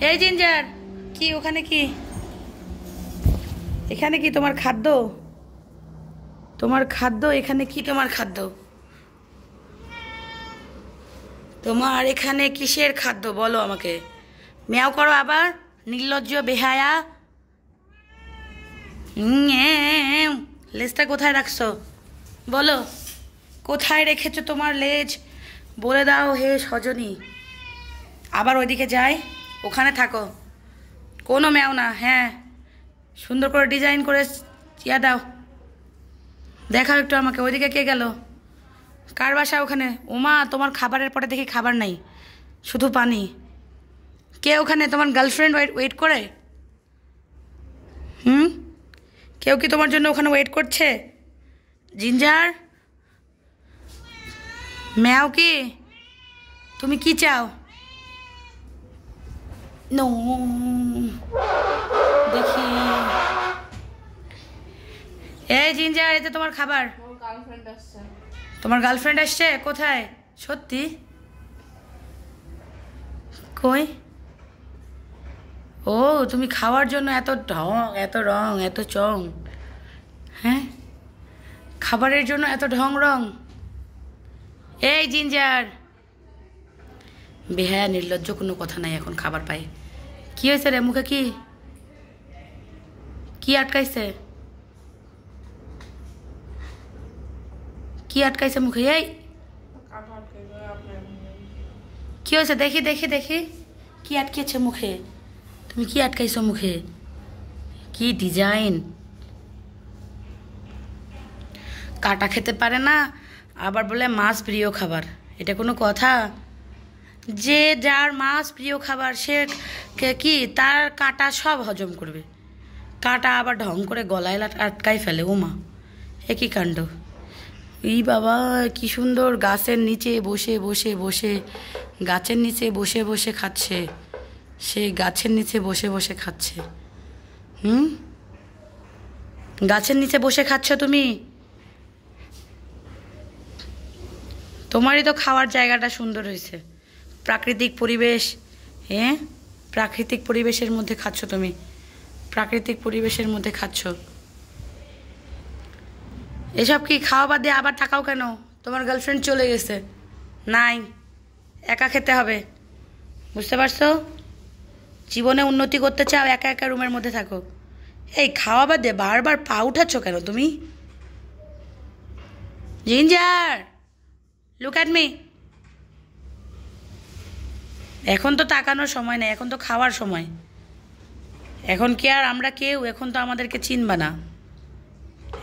এই জিঞ্জার, কি ওখানে কি? এখানে কি তোমার খাদ্য? তোমার খাদ্য এখানে কি? তোমার খাদ্য? তোমার এখানে কিসের খাদ্য বলো আমাকে? মেয়াও করো আবার, নির্লজ্জ বেহায়া। লেজটা কোথায় রাখছো বলো? কোথায় রেখেছো তোমার লেজ? বলে দাও হে সজনী। আবার ওইদিকে যাই, ওখানে থাকো, কোনো ম্যাও না। হ্যাঁ, সুন্দর করে ডিজাইন করে ইয়া দাও, দেখাও একটু আমাকে। ওইদিকে কে গেল? কার বাসা ওখানে? ওমা, তোমার খাবারের পরে দেখি খাবার নাই, শুধু পানি। কে ওখানে? তোমার গার্লফ্রেন্ড ওয়েট করে? কেউ কি তোমার জন্য ওখানে ওয়েট করছে? জিঞ্জার ম্যাও, কি তুমি কি চাও? নো, দেখি। এই জিঞ্জার, এই যে তোমার খাবার। তোমার গার্লফ্রেন্ড আসছে? কোথায়? সত্যি? কই? ও, তুমি খাওয়ার জন্য এত ঢং, এত রং, এত চং? হ্যাঁ, খাবারের জন্য এত ঢং রং? এই জিঞ্জার, বেহায়া নির্লজ্জ, কোনো কথা নাই। এখন খাবার পাই। কি হয়েছে রে? মুখে কি কি আটকাইছে? কি আটকাইছে মুখে? এই কি হয়েছে? দেখি দেখি দেখি, কি আটকেছে মুখে? তুমি কি আটকাইছো মুখে? কি ডিজাইন! কাটা খেতে পারে না, আবার বলে মাছ প্রিয় খাবার। এটা কোনো কথা? যে যার মাছ প্রিয় খাবার, সে কি তার কাটা সব হজম করবে? কাটা আবার ঢং করে গলায় আটকাই ফেলে। ওমা, এ কি কাণ্ড! এই বাবা, কি সুন্দর গাছের নিচে বসে বসে বসে, গাছের নিচে বসে বসে খাচ্ছে। সে গাছের নিচে বসে বসে খাচ্ছে। গাছের নিচে বসে খাচ্ছ তুমি? তোমারই তো খাওয়ার জায়গাটা সুন্দর হয়েছে, প্রাকৃতিক পরিবেশ। হ্যাঁ, প্রাকৃতিক পরিবেশের মধ্যে খাচ্ছ তুমি, প্রাকৃতিক পরিবেশের মধ্যে খাচ্ছ। এসব কি খাওয়া বাদ দিয়ে আবার থাকাও কেন? তোমার গার্লফ্রেন্ড চলে গেছে, নাই, একা খেতে হবে, বুঝতে পারছো? জীবনে উন্নতি করতে চাও, একা একা রুমের মধ্যে থাকো। এই খাওয়া বাদ দিয়ে বারবার পা উঠাচ্ছ কেন তুমি? Ginger, look at me. এখন তো তাকানোর সময় নেই, এখন তো খাওয়ার সময়। এখন কি আর আমরা কেউ? এখন তো আমাদেরকে চিনবা না।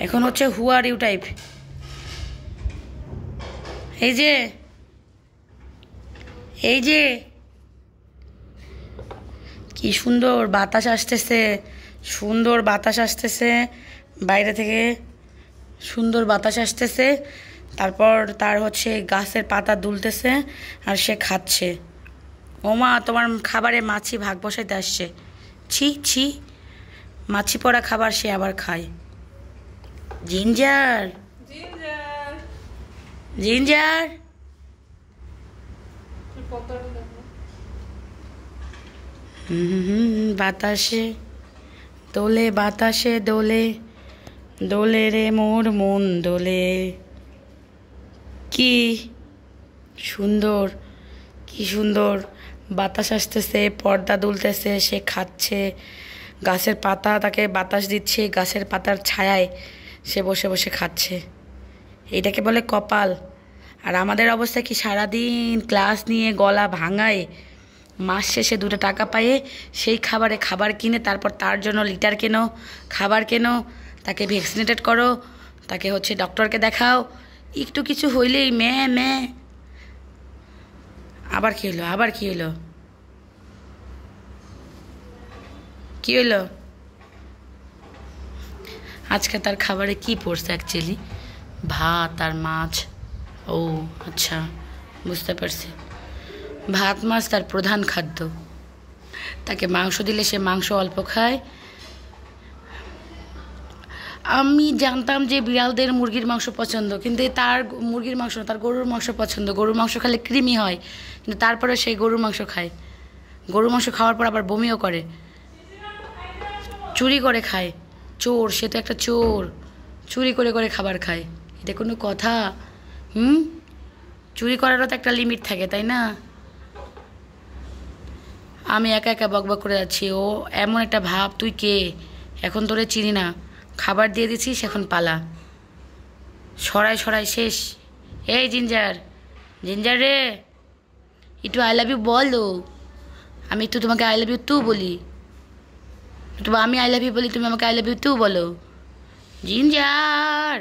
এখন হচ্ছে হু আর ইউ টাইপ। এই যে, এই যে, কি সুন্দর বাতাস আসতেছে, সুন্দর বাতাস আসতেছে বাইরে থেকে, সুন্দর বাতাস আসতেছে। তারপর তার হচ্ছে গাছের পাতা দুলতেছে আর সে খাচ্ছে। ওমা, তোমার খাবারে মাছি ভাগ বসাইতে আসছে। ছি ছি, মাছি পড়া খাবার সে আবার খায়। জিঞ্জার, জিঞ্জার, বাতাসে দোলে, বাতাসে দোলে, দোলে রে মোর মন দোলে। কি সুন্দর, কি সুন্দর বাতাস আসতেছে, পর্দা দুলতেছে, সে খাচ্ছে। গাছের পাতা তাকে বাতাস দিচ্ছে, গাছের পাতার ছায়ায় সে বসে বসে খাচ্ছে। এটাকে বলে কপাল। আর আমাদের অবস্থা কি? সারাদিন ক্লাস নিয়ে গলা ভাঙায়, মাস শেষে 2 টাকা পায়ে সেই খাবারে খাবার কিনে, তারপর তার জন্য লিটার কেনো, খাবার কেনো, তাকে ভ্যাকসিনেটেড করো, তাকে হচ্ছে ডক্টরকে দেখাও। একটু কিছু হইলেই ম্যা। আবার কি হলো? আবার কি হলো? কি হলো? আজকে তার খাবারে কি পড়ছে অ্যাকচুয়ালি? ভাত আর মাছ। ও আচ্ছা, বুঝতে পারছি। ভাত মাছ তার প্রধান খাদ্য। তাকে মাংস দিলে সে মাংস অল্প খায়। আমি জানতাম যে বিড়ালদের মুরগির মাংস পছন্দ, কিন্তু তার মুরগির মাংস না, তার গরুর মাংস পছন্দ। গরুর মাংস খেলে কৃমি হয়, কিন্তু তারপরে সে গরুর মাংস খায়। গরু মাংস খাওয়ার পর আবার বমিও করে, চুরি করে খায়। চোর, সে তো একটা চোর, চুরি করে করে খাবার খায়। এটা কোনো কথা? চুরি করারও তো একটা লিমিট থাকে, তাই না? আমি একা একা বকবক করে যাচ্ছি, ও এমন একটা ভাব, তুই কে? এখন তোরে চিনি না, খাবার দিয়ে দিছিস, এখন পালা। সরাই সরাই শেষ। এই জিঞ্জার, জিঞ্জার রে, একটু আই লাভ ইউ বলো। আমি একটু তোমাকে আই লাভ ইউ তু বলি, আমি আই লাভ ইউ বলি, তুমি আমাকে আই লাভ ইউ তু বলো। জিঞ্জার।